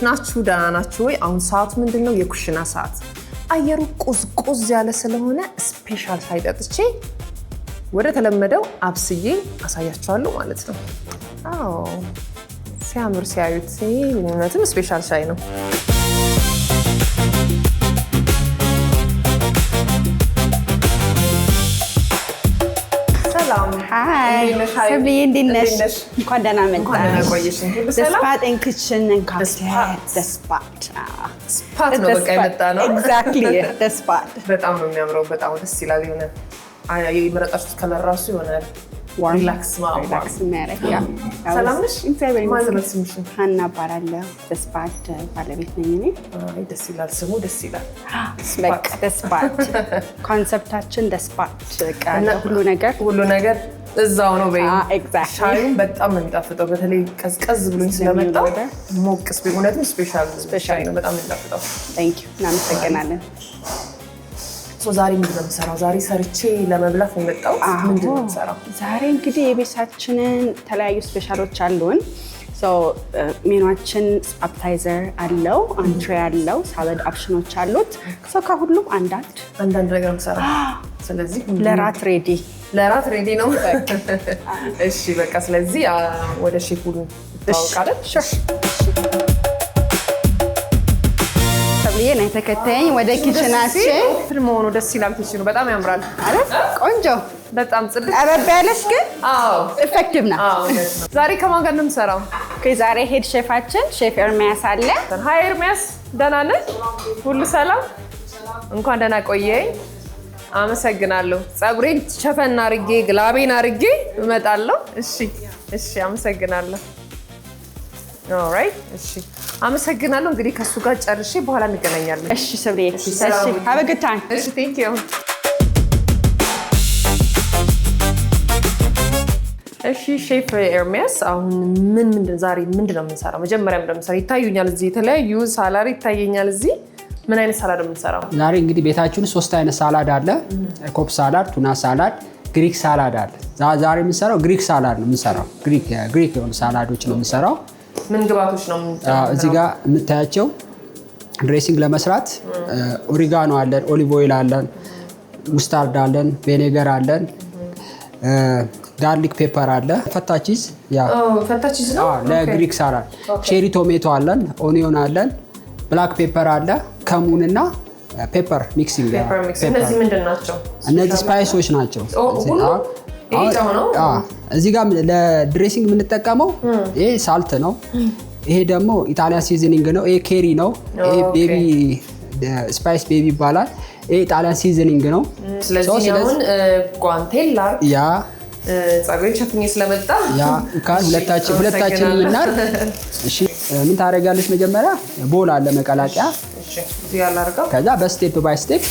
ናችሁ? ደህና ናችሁ ወይ? አሁን ሰዓቱ ምንድነው? የኩሽና ሰዓት። አየሩ ቁዝቁዝ ያለ ስለሆነ ስፔሻል ሻይ ጠጥቼ ወደ ተለመደው አብስዬ አሳያችኋለሁ ማለት ነው። አዎ ሲያምር ሲያዩት እውነትም ስፔሻል ሻይ ነው። Hi, Sabli, እንዴት ነሽ? እንኳን ደህና መጣሽ። ደስፓት ኤንድ ኪችን ኤንድ ካፍቴሪያ ደስፓት ነው በቃ የመጣ ነው። ኤግዛክትሊ ደስፓት በጣም ነው የሚያምረው። በጣም ደስ ይላል። የሆነ የመረጣችሁት ከለር ራሱ ይሆናል ሪላክስ የሚያደርግ ሰላም ነሽ? ሀና እባላለሁ። ደስፓት ባለቤት ነኝ እኔ። ደስ ይላል ስሙ፣ ደስ ይላል። በቃ ደስፓት ኮንሰፕታችን ደስፓት ሁሉ ነገር እዛው ነው። ኤግዛክትሊ ሻዩን በጣም ነው የሚጣፍጠው። በተለይ ቀዝቀዝ ብሎኝ ስለመጣ ሞቅስ ቢሆንም ስፔሻል ሻይ ነው። በጣም የሚጣፍጠው። ቴንክ ዩ እናመሰግናለን። ዛሬ ምንድን ነው የምሰራው? ዛሬ ሰርቼ ለመብላት ነው የመጣሁት። ምንድን ነው የምሰራው ዛሬ? እንግዲህ የቤታችንን የተለያዩ ስፔሻሎች አሉን። ሜኗችን አፕታይዘር አለው፣ አንትሬ አለው፣ ሳላድ ኦፕሽኖች አሉት። ከሁሉም አንዳንድ ነገር የምሰራው። ስለዚህ ለራት ሬዲ ነው። እሺ በቃ ስለዚህ ወደ ሼፉ እንተዋወቃለን። ሰብሊዬ ነይ ተከተይኝ ወደ ኪችናችን። መሆኑ ደስ ይላል። ኪችኑ በጣም ያምራል አይደል? ቆንጆ በጣም ጽድት አበባ ያለሽ ግን ኢፌክቲቭ ነው። ዛሬ ከማን ጋር ነው የምሰራው? ዛሬ ሄድ ሼፋችን ሼፍ ኤርሚያስ አለ። ሃይ ኤርሚያስ፣ ደህና ነህ? ሁሉ ሰላም? እንኳን ደህና ቆየኝ። አመሰግናለሁ። ፀጉሬን ሸፈን አድርጌ ግላቤን አድርጌ እመጣለሁ። እሺ አመሰግናለሁ። ኦልራይት እሺ አመሰግናለሁ። እንግዲህ ከሱ ጋር ጨርሼ በኋላ እንገናኛለን። እሺ ሰብሪዬ፣ have a good time። እሺ ቴንክ ዩ። እሺ ሼፍ ኤርሚያስ፣ አሁን ዛሬ ምንድን ነው የምንሰራው? መጀመሪያ እንደምንሰራ ይታዩኛል እዚህ የተለያዩ ሳላድ ይታየኛል እዚህ። ምን አይነት ሳላድ ነው የምንሰራው ዛሬ? እንግዲህ ቤታችን 3 አይነት ሳላድ አለ። ኮፕ ሳላድ፣ ቱና ሳላድ፣ ግሪክ ሳላድ አለ። ዛሬ የምንሰራው ግሪክ ሳላድ ነው የምንሰራው። ግሪክ የሆኑ ሳላዶች ነው የምንሰራው። ምን ግብአቶች ነው እዚህ ጋር የምታያቸው? ድሬሲንግ ለመስራት ኦሪጋኖ አለን፣ ኦሊቭ ኦይል አለን፣ ሙስታርድ አለን፣ ቬኔገር አለን፣ ጋርሊክ ፔፐር አለ፣ ፈታ ቺዝ ነው ለግሪክ ሳላድ፣ ቼሪ ቶሜቶ አለን፣ ኦኒዮን አለን፣ ብላክ ፔፐር አለ፣ ከሙን እና ፔፐር ሚክሲንግ። እነዚህ ምንድን ናቸው? እነዚህ ስፓይሶች ናቸው። እዚህ ጋር ለድሬሲንግ የምንጠቀመው ይሄ ሳልት ነው። ይሄ ደግሞ ኢጣሊያን ሲዝኒንግ ነው። ይሄ ኬሪ ነው። ይሄ ቤቢ ስፓይስ ቤቢ ይባላል። ይሄ ኢጣሊያን ሲዝኒንግ ነው። ስለዚህ አሁን ጓንቴላ ፀጉሬን ሸፍኜ ስለመጣ ሁለታችን የምናር። እሺ ምን ታደርጊያለሽ? መጀመሪያ ቦል አለ መቀላቀያ። ከዛ በስቴፕ ባይ ስቴፕ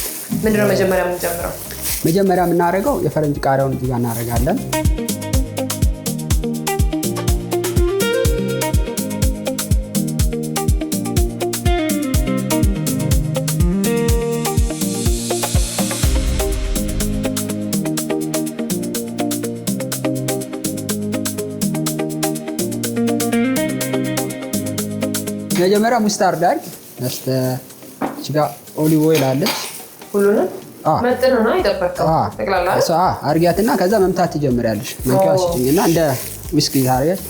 ምንድነው መጀመሪያ የምንጀምረው? መጀመሪያ የምናደርገው የፈረንጅ ቃሪያውን እዚህ ጋር እናደርጋለን። መጀመሪያ ሙስታርድ አድርግ። እዚህ ጋር ኦሊቭ ኦይል አለች። ሁሉንም መጥነው ነው የጠበቀው ተክላላ አርጊያትና ከዛ መምታት ትጀምሪያለሽ። መንኪያው ስጭኝና እንደ ዊስኪ ታሪያለሽ።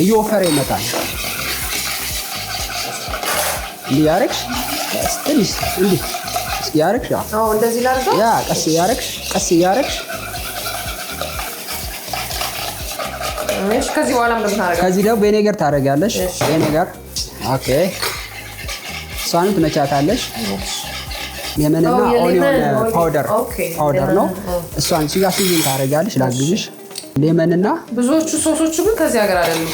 እየወፈረ ይመጣል። እያረክሽ ትንሽ እንዲህ እያረክሽ እንደዚህ ላድርገው። ቀስ እያረክሽ ከዚህ በኋላ ምን ታደርጋለሽ? ከዚህ ደግሞ ቬኔገር ታደርጊያለሽ። ቬኔገር ኦኬ። እሷንም ትመቻታለሽ። የመንና ኦኒዮን ፓውደር ነው። እሷን እዚህ ጋር ሲዝን ታደርጊያለሽ። ላግዝሽ። ሌመንና ብዙዎቹ ሶሶቹ ግን ከዚህ ሀገር አይደሉም።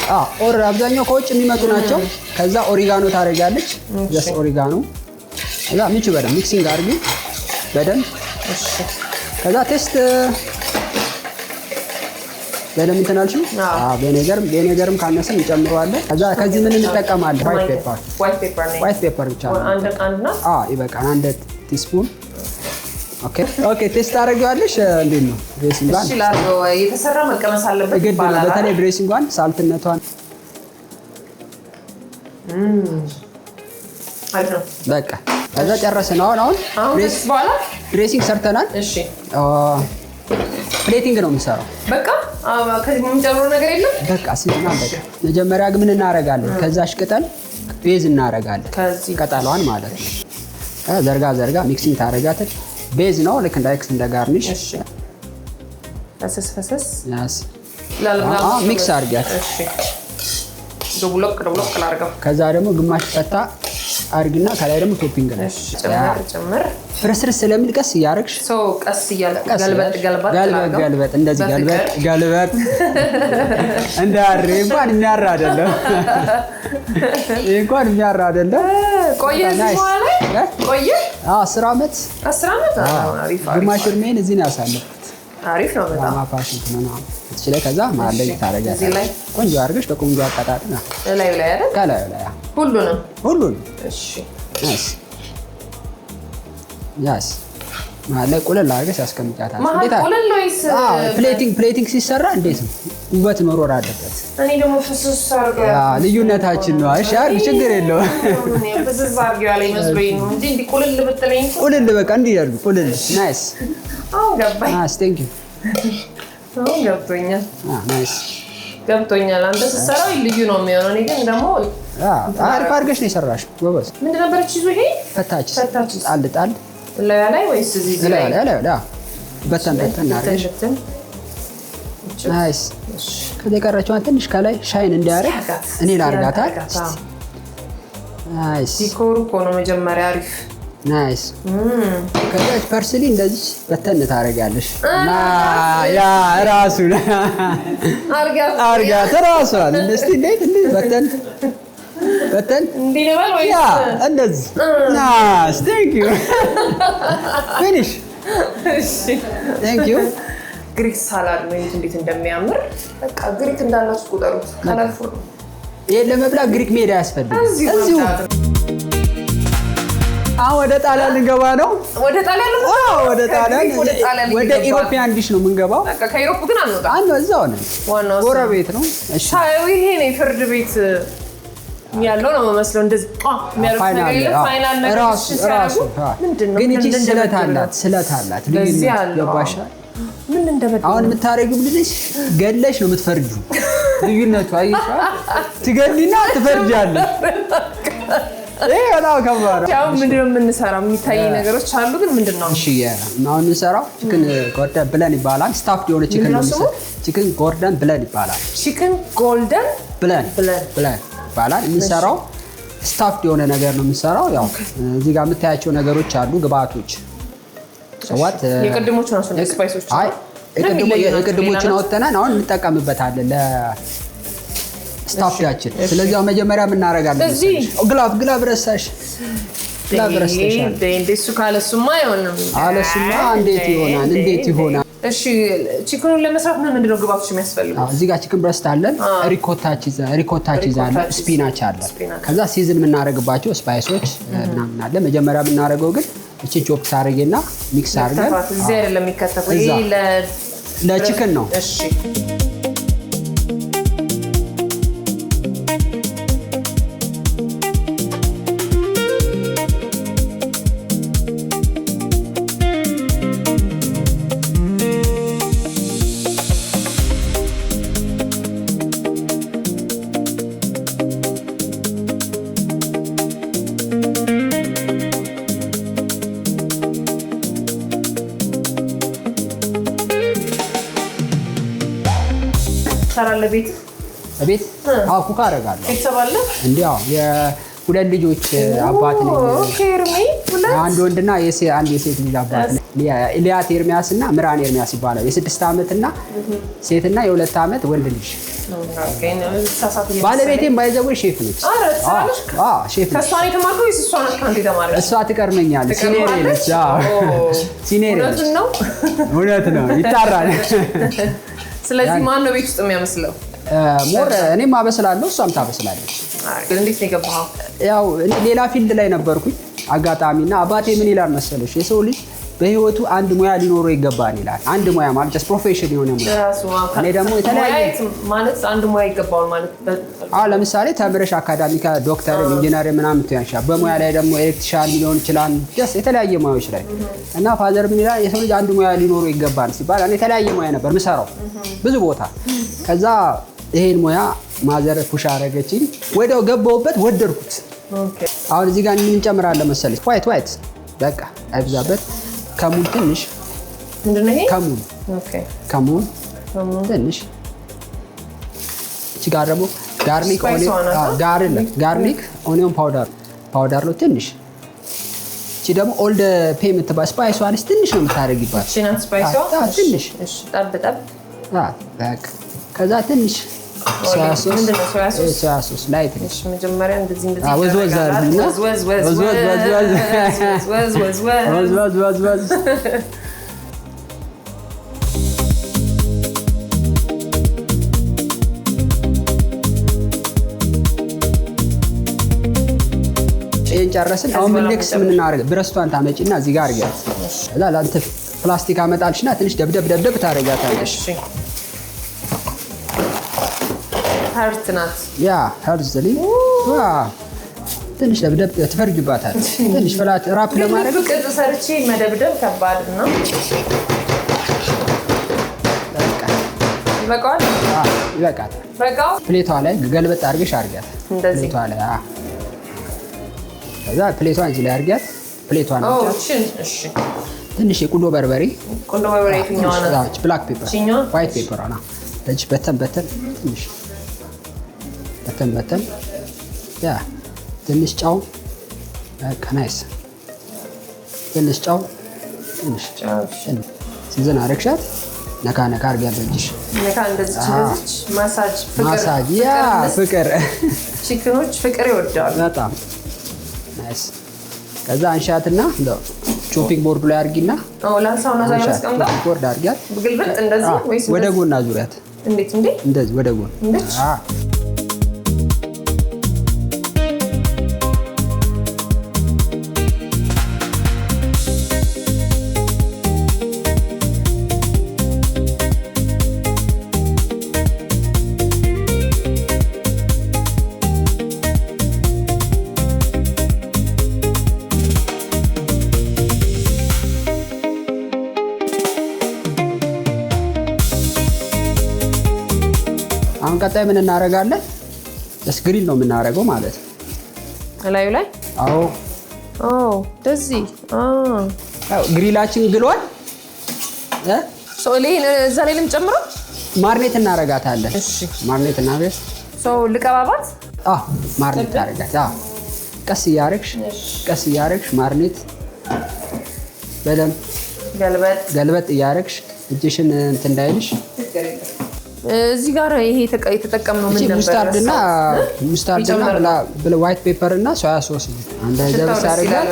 አብዛኛው ከውጭ የሚመጡ ናቸው። ከዛ ኦሪጋኖ ታደርጊያለሽ። ጀስት ኦሪጋኖ። ከዛ ምንጭ በደንብ ሚክሲንግ አድርጊ በደንብ። ከዛ ቴስት በደንብ እንትን አልሽው። ቬኔገርም ካነሰን እንጨምረዋለን። ከዛ ከዚህ ምን እንጠቀማለን? ዋይት ፔፐር ብቻ ነው። ይበቃል። 1 ቲስፑን። ኦኬ ቴስት አደርጊዋለሽ። እንዴት ነው ድሬሲንጓን? እሺ ላድርገው። የተሰራ መቀመስ አለበት ይባላል። በተለይ ድሬሲንጓን ሳልትነቷን በቃ ከዛ ጨረስን። አሁን ድሬሲንግ ሰርተናል። እሺ ፕሌቲንግ ነው የምንሰራው። በቃ ከዚህ የምንጨምረው ነገር የለም። በቃ ሲሆን በቃ መጀመሪያ ግን ምን እናደርጋለን? ከዛሽ ቅጠል ቤዝ እናደርጋለን። ቅጠሏን ማለት ነው። ዘርጋ ሚክሲንግ ታደርጋለህ። ቤዝ ነው ልክ እንደ ጋርኒሽ። እሺ ፈሰስ ያስ ሚክስ አድርጊያት። እሺ ዶብሎክ ላድርገው። ከዛ ደግሞ ግማሽ ፈታ አድርጊና ከላይ ደግሞ ቶፒንግ ነው። እሺ ጨምር ፍርስርስ ስለሚል ቀስ እያደረግሽ ቀስ እያልኩ ገልበጥ እንደዚህ ገልበጥ እንዳሬ እንኳን የሚያራ አይደለም። እንኳን የሚያራ አይደለም። ቆየ እዚህ በኋላ ቆየ 10 ዓመት አሪፍ ግማሽ እድሜን እዚህ ነው ያሳለፍኩት። አሪፍ ነው በጣም ማፋሽንት ነው። እዚህ ከዛ ማለት ላይ ታረጋለሽ። ቆንጆ አድርገሽ በቆንጆ አጣጣጥና ላይ አይደል? ከላይ ሁሉንም እሺ ያስ ማለት ቁልል አድርገሽ ያስቀምጫታል። እንዴት ቁልል ወይስ ፕሌቲንግ ሲሰራ እንዴት ነው ውበት መኖር አለበት። እኔ ደግሞ ፍስስ አድርገው ልዩነታችን ነው። እሺ አድርግ ችግር የለውም። ፍስስ አድርገው ያለ ይመስለኝ ነው እንጂ እንዲህ ቁልል ብትለኝ ቁልል በቃ እንዲህ ያድርግ ቁልል። ናይስ ገባኝ። ቴንክ ዩ ገብቶኛል። አንተ ስትሰራው ልዩ ነው የሚሆነው። እኔ ግን ደግሞ አሪፍ አድርገሽ ነው የሰራሽው። ጎበዝ። ምንድን ነበረች ይዞ ይሄ ፈታች ጣል ላይ ወይስ እዚህ ላይ በተን አድርገሽ ናይስ። ከዛ የቀረችዋን ትንሽ ከላይ ሻይን እንዲያደርግ እኔ ላድርጋታል። ናይስ ዲኮሩ እኮ ነው መጀመሪያ አሪፍ ናይስ። ከዛ ፐርስሊ እንደዚህ በተን ታደርጊያለሽ እና ያ ራሱ አርጋት ራሷን እስቲ እንዴት በተን እንዲህ ልበል ወይስ ያ እንደዚህ ናይስ። ቴንክ ዩ ፊኒሽ። እሺ ቴንክ ዩ። ግሪክ ሳላድ ነው እንዴት እንደሚያምር በቃ ግሪክ እንዳላችሁ ቁጠሩት። ከለርፉል ነው። ይሄን ለመብላት ግሪክ ሜዳ ያስፈልጋል። እዚሁ አሁን ወደ ጣሊያን ልንገባ ነው። ወደ ጣሊያን ወደ ኢሮፒያን ዲሽ ነው የምንገባው። በቃ ከኢሮፕ ግን አንወጣ። እዛው ነን። ዋናው ጎረቤት ነው። እሺ ይሄ ነው ፍርድ ቤት ያለው ነው የሚመስለው። እንደዚህ የሚያደርጉት ነገር የለም። ፋይናል ነገር ራሱ ምንድነው? ግን እቺ ስለት አላት ለዚህ ያለው ምን እንደበደለ አሁን የምታረጊው ልጅ ገለሽ ነው የምትፈርጂው። ልዩነቱ አይሻ ትገሊና ትፈርጃለሽ። በጣም ከባድ ነው። ያው ምንድነው የምንሰራው? የሚታይ ነገሮች አሉ ግን ምንድነው? እሺ አሁን የምንሰራው ቺክን ጎልደን ብለን ይባላል። ስታፍድ የሆነ ቺክን ነው የምንሰራው። ቺክን ጎልደን ብለን ይባላል። ቺክን ጎልደን ብለን ይባላል። የምንሰራው ስታፍድ የሆነ ነገር ነው የምንሰራው። ያው እዚህ ጋር የምታያቸው ነገሮች አሉ ግብአቶች። ሰዋት የቅድሞቹ ነው ስፓይሶች። አይ የቅድሞቹን አወጥተናል። አሁን እንጠቀምበታለን ስታፍዳችን። ስለዚህ መጀመሪያ ምን እናደርጋለን? ግላብ ረሳሽ። እንደሱ ካለሱማ አይሆንም። አለሱማ እንዴት ይሆናል? እሺ ቺክኑን ለመስራት ምንድን ነው ግብአቶች የሚያስፈልጉ? እዚህ ጋር ቺክን ብረስት አለን፣ ሪኮታ ቺዝ አለ፣ ስፒናች አለ። ከዛ ሲዝን የምናደርግባቸው ስፓይሶች ምናምን አለ። መጀመሪያ የምናደርገው ግን እቺ ቾፕ ታደርጊና ሚክስ አድርገን እዚህ አይደለም የሚከተፈው፣ ይሄ ለቺክን ነው። እሺ ሰራለ ቤት ኩክ አደርጋለሁ። ቤተሰብ አለ እንዴ? የሁለት ልጆች አባት ነኝ። ኦኬ አንድ ወንድና አንድ የሴት ልጅ አባት ነኝ። ኢሊያት ኤርሚያስ እና ምራን ኤርሚያስ ይባላል። የ6 ዓመትና ሴትና የ2 ዓመት ወንድ ልጅ። ባለቤቴም ባይዘው ሼፍ ነች። ሼፍ ነች። ከሷ ነው የተማርከው ወይስ እሷ ናት ከአንተ የተማረች? እሷ ትቀርመኛለች። ሲኒየር ነች። ሲኒየር ነች። እውነት ነው ይጣራል። ስለዚህ ማን ነው ቤት ውስጥ የሚያመስለው? ሞር እኔም አበስላለሁ፣ እሷም ታበስላለች። እንዴት ነው የገባኸው? ያው ሌላ ፊልድ ላይ ነበርኩኝ አጋጣሚና አባቴ ምን ይላል መሰለሽ፣ የሰው ልጅ በህይወቱ አንድ ሙያ ሊኖረው ይገባል ይላል። አንድ ሙያ ማለት just ፕሮፌሽን የሆነ ሙያ። እኔ ደግሞ የተለያየ ማለት አንድ ሙያ ይገባል ማለት ለምሳሌ ተምረሽ አካዳሚካ ዶክተር፣ ኢንጂነር ምናምን ትያንሻል። በሙያ ላይ ደግሞ ኤሌክትሪሻን ሊሆን ይችላል just የተለያየ ሙያዎች ላይ እና ፋዘር ምን ይላል የሰው ልጅ አንድ ሙያ ሊኖረው ይገባል ሲባል እኔ የተለያየ ሙያ ነበር ምሰራው ብዙ ቦታ። ከዛ ይሄን ሙያ ማዘር ፑሽ አደረገችኝ፣ ወዲያው ገባሁበት፣ ወደድኩት። አሁን እዚህ ጋር ምን እንጨምራለን መሰለሽ? ዋይት በቃ አይብዛበት። ከሙን ትንሽ ምንድነው ይሄ? ከሙን ትንሽ። እቺ ጋር ደግሞ ጋርሊክ ኦኒዮን ፓውደር ነው ትንሽ። እቺ ደግሞ ኦልድ ፔ የምትባል ስፓይስ ዋንስ ትንሽ ነው የምታደርጊባት። ትንሽ በቃ ከዛ ትንሽ ሶያ ሶስ ላይ ትንሽ መጀመሪያ እንደዚህ ወዝ ጨረስን። አሁን ምን ኔክስት ምን እናደርግ? ብረስቷን ታመጪና እዚህ ጋር አድርጊያት። ከዛ ላንተ ፕላስቲክ አመጣልሽና ትንሽ ደብደብ ታደርጊያታለሽ። ሀርት ናት ያ ሀርት ዘሊ ትንሽ ደብደብ ትፈርጅባታል። ትንሽ ፍላት ራፕ ለማድረግ ቅርጽ ሰርቼ መደብደብ ከባድ ነው። ይበቃታል። ፕሌቷ ላይ ገልበጥ አድርገሽ አድርጊያት። ፕሌቷ ላይ ከዛ ፕሌቷን እዚህ ላይ አድርጊያት። ፕሌቷን ትንሽ የቁንዶ በርበሬ የትኛዋ ናት? ብላክ ፔፐር ዋይት ፔፐር ና ትንሽ በተን ትንሽ በተን ያ ትንሽ ጨው ከናይስ ትንሽ ጨው ትንሽ ሲዘን አረግሻት። ነካ አድርጊያት በእጅሽ ማሳጅ ያ ፍቅር ቺክኖች ፍቅር ይወዳሉ በጣም ናይስ። ከዛ አንሻትና ቾፒንግ ቦርዱ ላይ አድርጊና ላንሳውና ዛሬ መስቀምጣ ቦርድ አድርጊያት። ግልብጥ እንደዚህ ወይስ ወደ ጎን አዙሪያት። እንዴት እንደዚህ ወደ ጎን ቀጣይ ምን እናደርጋለን? ግሪል ነው የምናደርገው ማለት ነው ላዩ ላይ። አዎ እንደዚህ ግሪላችን ግሏል። እዛ ላይ ልንጨምረው ማርኔት እናደርጋታለን። ማርኔት እናደርግ ልቀባባት። ማርኔት ታደርጋት። ቀስ እያደረግሽ ማርኔት በደንብ ገልበጥ እያደረግሽ እጅሽን እንትን እንዳይልሽ። እዚህ ጋር ይሄ የተጠቀምነው ምን ነበር? ሙስታርድና ዋይት ፔፐር እና ሶያ ሶስ አንድ ደብስ አድርገን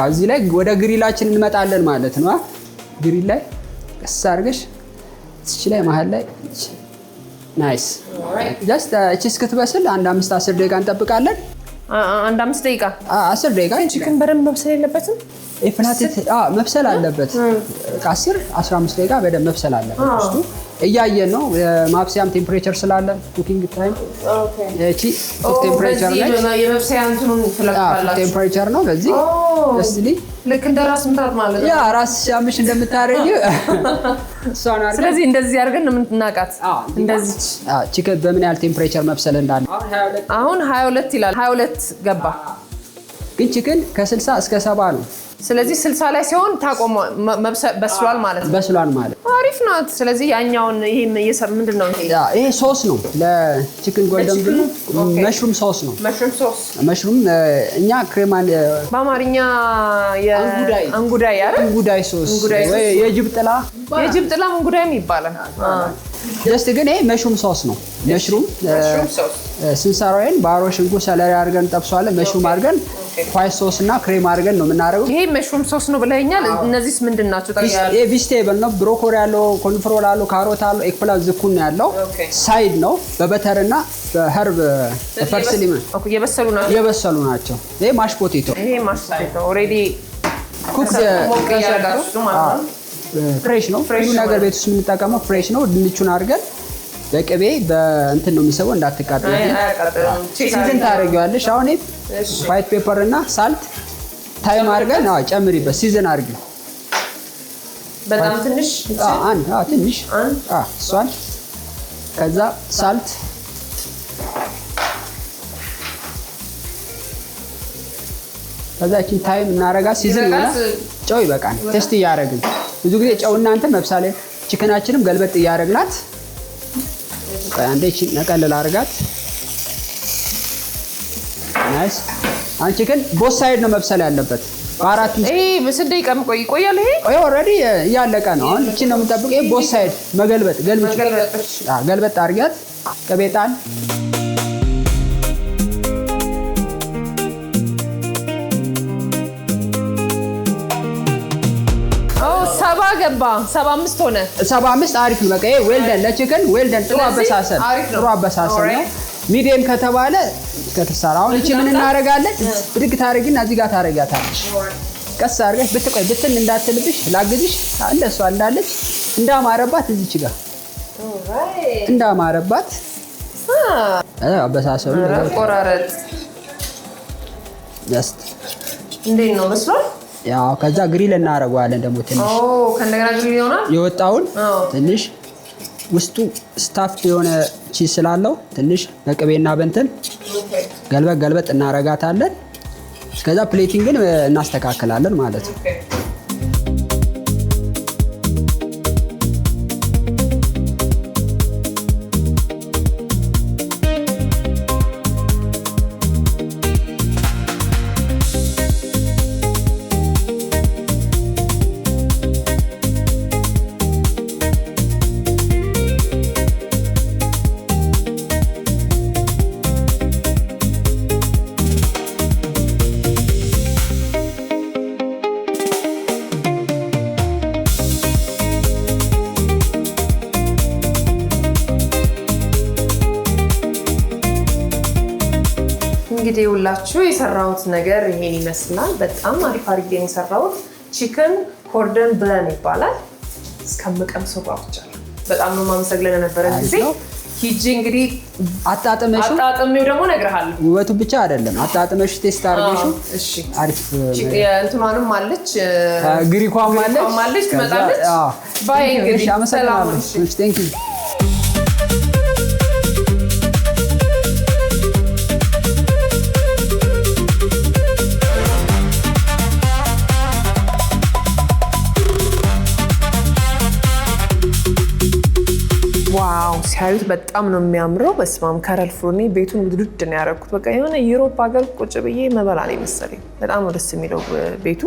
እዚህ ላይ ወደ ግሪላችን እንመጣለን ማለት ነው። ግሪል ላይ ቀስ አድርገሽ እቺ ላይ መሀል ላይ ናይስ። ጀስት እቺ እስክትበስል አንድ 5-10 ደቂቃ እንጠብቃለን። አንድ 5 ደቂቃ 10 ደቂቃ። ቺክን በደንብ መብሰል የለበትም? መብሰል አለበት። ከ10-15 ደቂቃ በደንብ መብሰል አለበት ውስጡ። እያየን ነው። ማብሰያም ቴምፕሬቸር ስላለ ኩኪንግ ታይም እቺ ቴምፕሬቸር ላይ የመብሰያ እንትኑን ትለካላችሁ። ቴምፕሬቸር ነው በዚህ እስቲ ልክ እንደ ራስ ምታት ማለት ነው። ያ ራስ ሲያምሽ እንደምታረጊው እሷን አድርገን ስለዚህ እንደዚህ አድርገን ነው የምናውቃት። እንደዚህ ቺክን በምን ያህል ቴምፕሬቸር መብሰል እንዳለ አሁን 22 ይላል። 22 ገባ። ግን ቺክን ከ60 እስከ 70 ነው። ስለዚህ 60 ላይ ሲሆን ታቆም በስሏል ማለት ነው። በስሏል ማለት አሪፍ ናት። ስለዚህ ያኛውን ይሄ ምንድን ነው? ይሄ ሶስ ነው ለቺክን ጎልደን ብሉ መሽሩም ሶስ ነው። መሽሩም እኛ ክሬማን በአማርኛ እንጉዳይ አይደል? እንጉዳይ ሶስ ወይ የጅብ ጥላ እንጉዳይም ይባላል። ጀስት ግን ይሄ መሽሩም ሶስ ነው። መሽሩም ስንሰራውን ባሮ ሽንኩርት፣ ሰለሪ አድርገን እንጠብሰዋለን። መሽሩም አድርገን ዋይት ሶስ እና ክሬም አድርገን ነው የምናደርገው። ይሄ መሽሩም ሶስ ነው ብለኸኛል። እነዚህስ ምንድን ናቸው? ይሄ ቬጂቴብል ነው። ብሮኮሊ ያለው፣ ኮንፍሮል አለው፣ ካሮት አለው፣ ኤግፕላንት ዝኩን ያለው ሳይድ ነው። በበተር እና በኸርብ ፐርስሊ የበሰሉ ናቸው። ይሄ ማሽ ፖቴቶ ኦልሬዲ ኩክ ፍሬሽ ነው። ሁሉ ነገር ቤት ውስጥ የምንጠቀመው ፍሬሽ ነው። ድንቹን አድርገን በቅቤ በእንትን ነው የሚሰበው እንዳትቃጠል ሲዝን ታደርጊዋለሽ። አሁን ዋይት ፔፐር እና ሳልት ታይም አድርገን ጨምሪበት። ሲዝን አድርጊ በጣም ትንሽ ትንሽ እሷን ከዛ ሳልት ከዛችን ታይም እናረጋ ሲዝን ይሆናል። ጨው ይበቃል። ቴስት እያደረግን ብዙ ጊዜ ጨው እናንተ መብሳሌ ቺክናችንም ገልበጥ እያደረግናት አንዴ ነቀልል አድርጋት። ናይስ። አንቺ ግን ቦት ሳይድ ነው መብሰል ያለበት። በአራት በስንት ደቂቃ ይቆያል? ይሄ ኦልሬዲ እያለቀ ነው። አሁን እቺን ነው የምንጠብቀው። ይሄ ቦት ሳይድ መገልበጥ ገልበጥ አድርጊያት። ቅቤ ጣል። ሰባ ገባ 75 ሆነ። 75 አሪፍ ነው። በቃ ይሄ ዌልደን ለቺክን ዌልደን ጥሩ አበሳሰል ነው። ሚዲየም ከተባለ ከተሰራ አሁን እቺ ምን እናደርጋለን? ብድግ ታረጊና እዚህ ጋር ታረጊያታለሽ። ቀስ አድርገሽ ብትን እንዳትልብሽ ላግዝሽ። እንደሷ እንዳለች እንዳማረባት እዚች ጋር እንዳማረባት አበሳሰሉ ቆራረጥ ጀስት እንዴት ነው መስሏል? ያው ከዛ ግሪል እናደርገዋለን ደግሞ ትንሽ ከእንደገና ግሪል ይሆናል። የወጣውን ትንሽ ውስጡ ስታፍድ የሆነ ቺዝ ስላለው ትንሽ በቅቤና በእንትን ገልበጥ እናረጋታለን። ከዛ ፕሌቲንግን እናስተካክላለን ማለት ነው። እንግዲህ ሁላችሁ የሰራሁት ነገር ይሄን ይመስላል። በጣም አሪፍ አድርጌ ነው የሰራሁት። ቺክን ኮርደን ብለን ይባላል። እስከምቀምሰው ጓጉቻለሁ። በጣም ነው የማመሰግነው ለነበረ ጊዜ። ሂጂ እንግዲህ አጣጥሜው ደግሞ እነግርሃለሁ። ውበቱ ብቻ አይደለም አጣጥመሽ ቴስት አድርገሽው። እሺ አሪፍ እንትኗንም አለች ግሪኳም አለች ትመጣለች። ባይ እንግዲህ አመሰግናለሁ። ቴንክ ዩ ዋው ሲያዩት በጣም ነው የሚያምረው። በስማም ከረልፉኒ ቤቱን ውድድ ነው ያደረኩት። በቃ የሆነ ዩሮፕ ሀገር ቁጭ ብዬ መበላ ነው መሰለኝ። በጣም ነው ደስ የሚለው ቤቱ።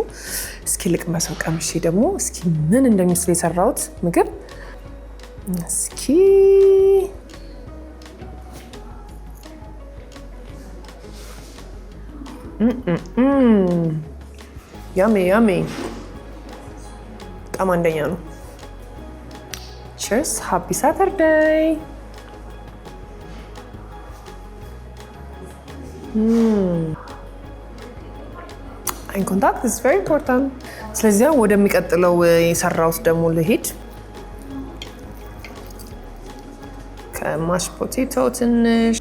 እስኪ ልቅመሰው ቀምሼ ደግሞ እስኪ ምን እንደሚመስል የሰራሁት ምግብ እስኪ ያሜ በጣም አንደኛ ነው። Cheers, happy Saturday. Eye contact is very important. ስለዚህ ወደሚቀጥለው የሰራሁት ደግሞ ልሄድ። ከማሽ ፖቴቶ ትንሽ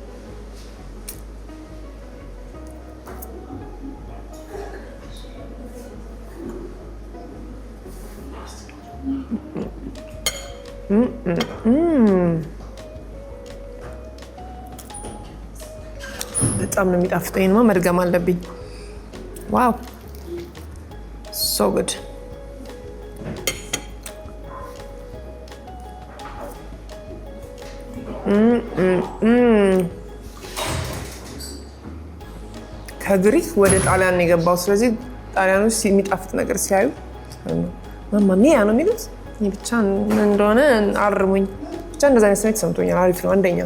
በጣም ነው የሚጣፍጠው። ይሄንማ መድገም አለብኝ። ዋው ሶ ጉድ። ከግሪክ ወደ ጣሊያን የገባው። ስለዚህ ጣሊያኖች የሚጣፍጥ ነገር ሲያዩ ማማሚያ ነው የሚሉት። ብቻ እንደሆነ አርሙኝ። ብቻ እንደዛ አይነት ስሜት ሰምቶኛል። አሪፍ ነው። አንደኛ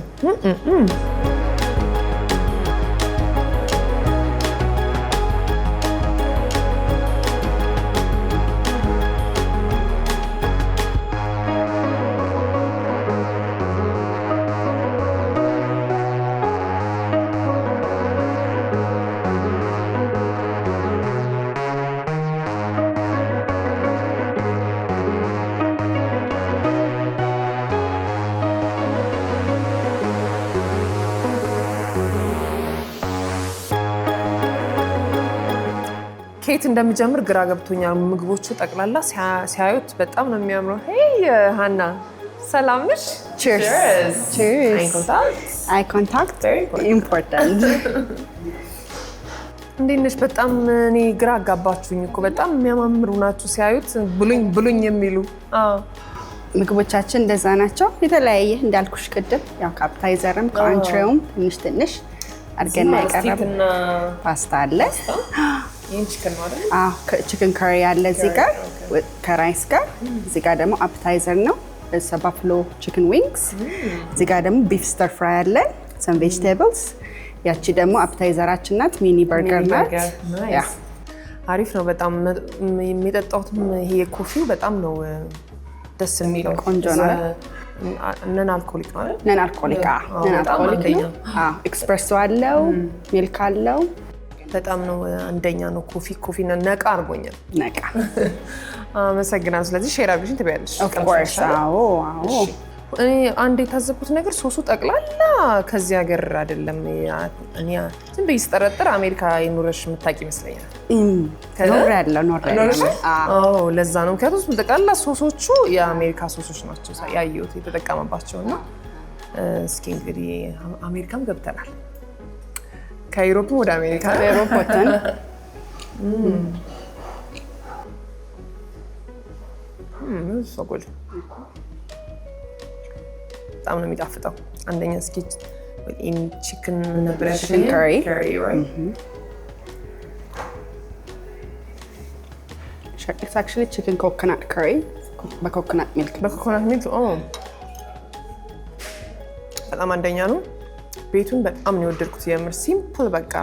ከየት እንደምጀምር ግራ ገብቶኛል። ምግቦቹ ጠቅላላ ሲያዩት በጣም ነው የሚያምረው። ሄይ ሃና ሰላም ነሽ? Cheers. Eye contact. Important. እንዴት ነሽ? በጣም እኔ ግራ አጋባችሁኝ እኮ በጣም የሚያማምሩ ናችሁ ሲያዩት ብሉኝ የሚሉ። ምግቦቻችን እንደዛ ናቸው። የተለያየ እንዳልኩሽ ቅድም ያው ከአፕታይዘርም ከአንትሬውም ትንሽ አድርገን ያቀረብን ፓስታ አለ። ይሄን ቺክን ነው አይደል? ቺክን ካሪ አለ እዚህ ጋር ከራይስ ጋር። እዚህ ጋር ደግሞ አፕታይዘር ነው ባፍሎ ቺክን ዊንግስ። እዚህ ጋር ደግሞ ቢፍ ስተር ፍራይ አለ፣ ሰም ቬጂቴብልስ። ያቺ ደግሞ አፕታይዘራችን ናት፣ ሚኒ በርገር ናት። ያ አሪፍ ነው በጣም። የሚጠጣውትም ይሄ ኮፊው በጣም ነው ደስ የሚለው። ቆንጆ ነው። ነን አልኮሊክ ነው አይደል? ነን አልኮሊክ ነው። ኤክስፕሬሶ አለው፣ ሚልክ አለው። በጣም ነው አንደኛ ነው። ኮፊ ነቃ አድርጎኛል። ነቃ አመሰግናለሁ። ስለዚህ ሼር አድርግሽኝ ትበያለሽ። ኦፍ ኮርስ። አዎ። እኔ አንድ የታዘብኩት ነገር ሶሱ ጠቅላላ ከዚህ ሀገር አይደለም። እኔ ዝም ብዬ ስጠረጥር አሜሪካ የኖረሽ የምታውቂ ይመስለኛል። ኖሬያለሁ። አዎ ለዛ ነው። ምክንያቱም ጠቅላላ ሶሶቹ የአሜሪካ ሶሶች ናቸው ያየሁት የተጠቀመባቸው እና እስኪ እንግዲህ አሜሪካም ገብተናል። ከዩሮፕም ወደ አሜሪካ ከዩሮፕ ወተን ሶጎል በጣም ነው የሚጣፍጠው። አንደኛ እስኪ ቺክን ነበር ቺክን ካሪ It's actually chicken coconut curry በኮኮናት ሚልክ በጣም አንደኛ ነው። ቤቱን በጣም ነው የወደድኩት። የምር ሲምፕል በቃ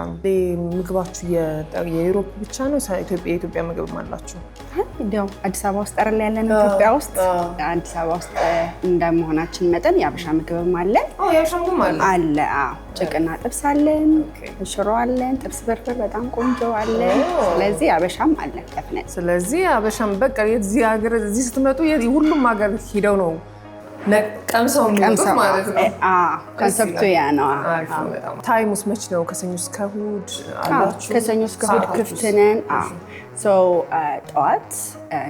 ምግባችሁ የዩሮፕ ብቻ ነው? የኢትዮጵያ ምግብ አላችሁ? እንደው አዲስ አበባ ውስጥ አይደል ያለነው? ኢትዮጵያ ውስጥ አዲስ አበባ ውስጥ እንደመሆናችን መጠን የአበሻ ምግብም አለ። የአበሻ ምግብ አለ። ጭቅና ጥብስ አለን፣ ሽሮ አለን፣ ጥብስ ፍርፍር በጣም ቆንጆ አለ። ስለዚህ አበሻም አለ ከፍነት። ስለዚህ አበሻም በቃ የዚህ ሀገር እዚህ ስትመጡ ሁሉም ሀገር ሂደው ነው ቀምሰው የሚወጡት ማለት ነው። ኮንሰፕቱ ያ ነው። ታይሙስ መች ነው? ከሰኞ እስከ እሑድ አላችሁ? ከሰኞ እስከ እሑድ ክፍት ነን። ጠዋት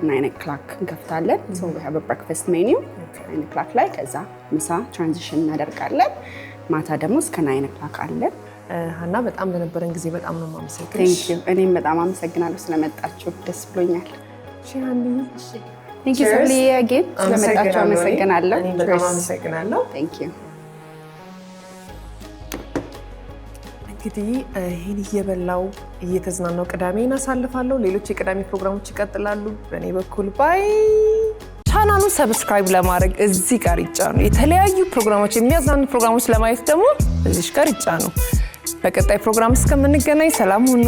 9 o'clock እንከፍታለን። we have a breakfast menu 9 o'clock ላይ፣ ከዛ ምሳ ትራንዚሽን እናደርጋለን። ማታ ደግሞ እስከ 9 o'clock አለን። ሀና በጣም ለነበረን ጊዜ በጣም ነው የማመሰግንሽ። እኔም በጣም አመሰግናለሁ ስለመጣችሁ፣ ደስ ብሎኛል። Thank you so much again. ስለመጣችሁ አመሰግናለሁ። በጣም አመሰግናለሁ። Thank you. እንግዲህ ይሄን እየበላው እየተዝናናው ቅዳሜን አሳልፋለሁ። ሌሎች የቅዳሜ ፕሮግራሞች ይቀጥላሉ። በእኔ በኩል ባይ። ቻናሉን ሰብስክራይብ ለማድረግ እዚህ ጋር ይጫኑ። የተለያዩ ፕሮግራሞች፣ የሚያዝናኑ ፕሮግራሞች ለማየት ደግሞ እዚህ ጋር ይጫኑ። በቀጣይ ፕሮግራም እስከምንገናኝ ሰላም ሁኑ።